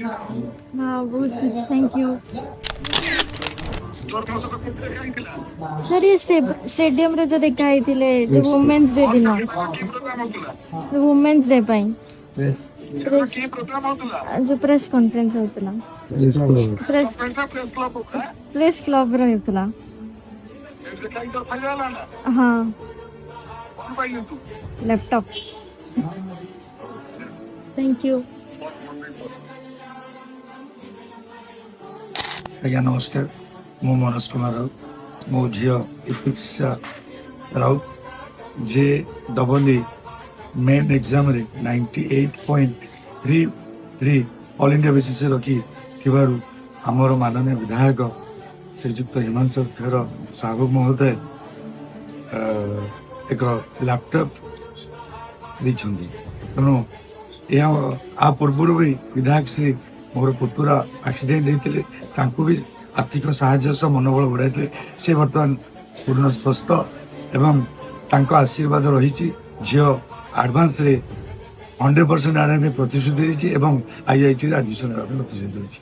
हाँ बहुत thank you sir ये स्टेडियम रे जो देखा ही थिले जो वुमेन्स डे दिन वुमेन्स डे पाई प्रेस जो प्रेस कॉन्फ्रेंस होतला प्रेस प्रेस क्लब रो होतला हाँ लैपटॉप थैंक यू आज्ञा नमस्कार मु मनोज कुमार राउत मो झी इतिक्षा राउत जे डबल मेन एग्जाम रे 98.33 ऑल इंडिया बेसिस रखी थिबारु हमर माननीय विधायक श्रीयुक्त हिमांशु खेर साहू महोदय एक लैपटॉप देछंदी तेणु या आ पूर्व भी विधायक श्री मोर पुतुरा एक्सीडेंट होते भी आर्थिक साहाय्य सह मनोबल बढ़ाई से बर्तमान पूर्ण स्वस्थ एवं तांको आशीर्वाद रही झील आडभांस 100% आने प्रतिश्रुति देती एवं IIT एडमिशन प्रतिश्रुति देती।